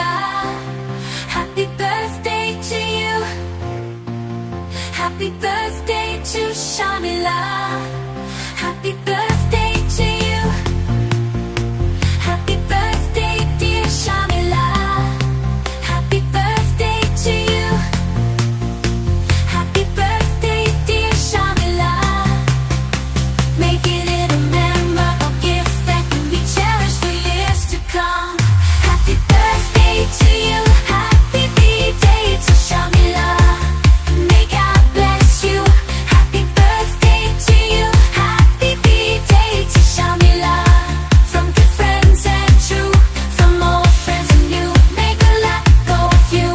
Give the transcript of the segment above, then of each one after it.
Shamila. Happy birthday to you. Happy birthday to Shamila. Happy birthday to you. Happy birthday dear Shamila. Happy birthday to you. Happy birthday dear Shamila. Making it a memorable gift that can be cherished for years to come. Happy birthday to you. Happy birthday to Shamila. May God bless you. Happy birthday to you. Happy birthday to Shamila. From good friends and true, from old friends and new, may good luck go with you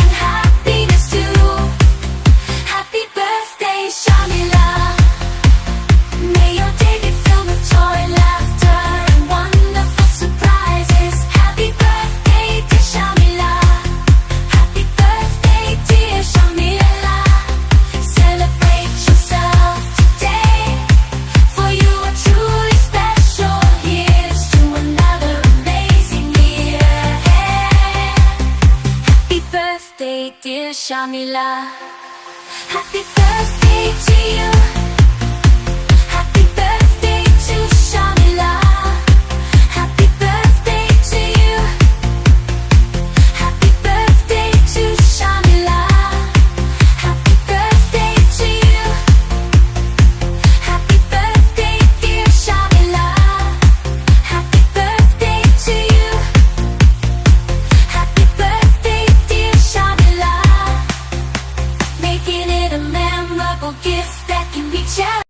and happiness too. Happy birthday, Shamila. May your day be filled with joy, laughter, and wonderful surprises. Happy birthday to Shamila. Happy birthday, dear Shamila. Celebrate yourself today, for you are truly special. Here's to another amazing year. Happy birthday, dear Shamila. Happy birthday to you. Happy birthday to Shamila. Happy birthday to you. Happy birthday to Shamila. Happy birthday to you. Happy birthday dear Shamila. Happy birthday to you. Happy birthday dear Shamila. Making it a memorable gift that can be cherished.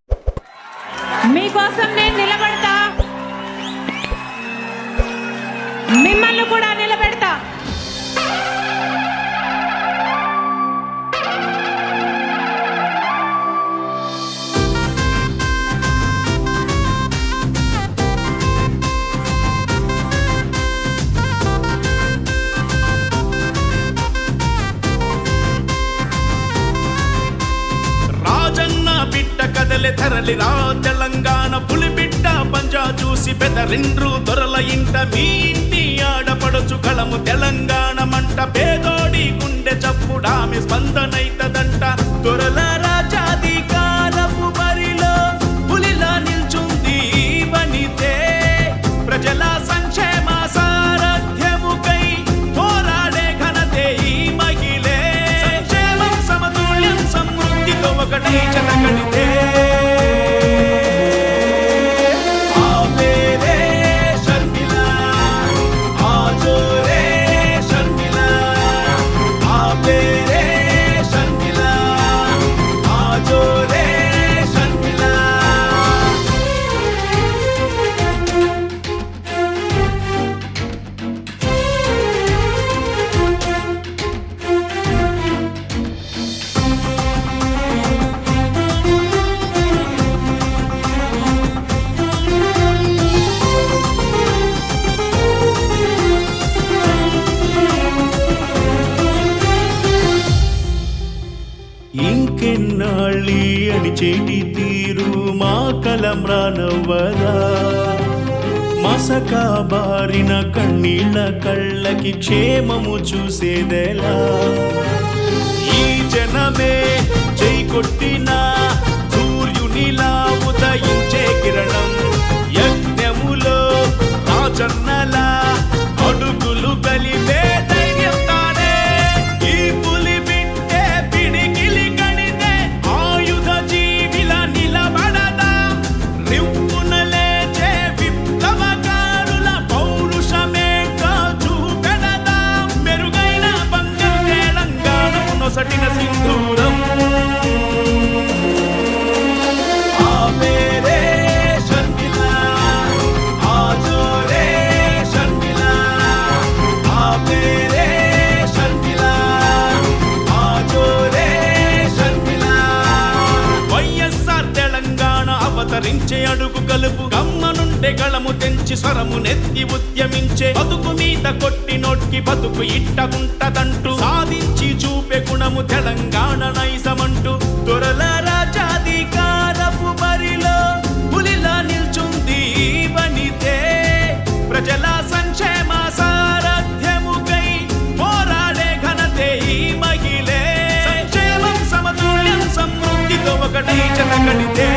మీకోసం నేను నిలబడతా, మిమ్మల్ని కూడా నిలబెడతా. రాజన్న బిడ్డ కదలి తరలిరా తెలంగాణ పులి బిడ్డ పంజా చూసి బెదరిండ్రు దొరల ఇంట మీ ఇంటి ఆడపడుచు కళము తెలంగాణ మంట పేదోడి గుండె చప్పుడామె స్పందనైతదంట దొరల రాజాధికారపు బరిలో పులిలా నిల్చుంది వనితే ప్రజల సంక్షేమ సారథ్యముకై పోరాడే ఘనతే ఈ మహిళే సంక్షేమం సమతుల్యం సమృద్ధితో ఒకటి జనగణితే ఆ పేరే షర్మిల ఆ జోరే షర్మిల ఆ పేరే షర్మిల ఆ జోరే షర్మిల ఇంకెన్నాళ్ళి అని చేటి తీరు మా కలం రానవ్వదా మసక బారిన కన్నీళ్ళ కళ్ళకి క్షేమము చూసేదెలా ఈ జనమే జై కొట్టిన సూర్యునిలా ఉదయించే కిరణం యజ్ఞములో రాజన్నలా అడుగులు కలిపే ధైర్యం తానే ఈ పులి బిడ్డే పిడికిలి కడితే ఆయుధ జీవిల నిలబడదా రివ్వున లేచే విప్లవకారుల పౌరుషమేంటో చూపెడదా మెరుగైన బంగారు తెలంగాణకు నొసటిన సింధూరం ఆ పేరే షర్మిల ఆ జోరే షర్మిల ఆ పేరే షర్మిల ఆ జోరే షర్మిల వైఎస్ఆర్ తెలంగాణ అవతరించే అడుగు కలుపు గమ్మనుండే గళము తెంచి స్వరము నెత్తి ఉద్యమించే బతుకు మీద కొట్టి నోట్కి బతుకు ఇట్టగుంటదంటూ సాధించి చూపే గుణము తెలంగాణ నైజమంటూ దొరల రాజాధికారపు బరిలో పులిలా నిల్చుంది వనితే ప్రజల సంక్షేమ సారథ్యముకై జత కడితే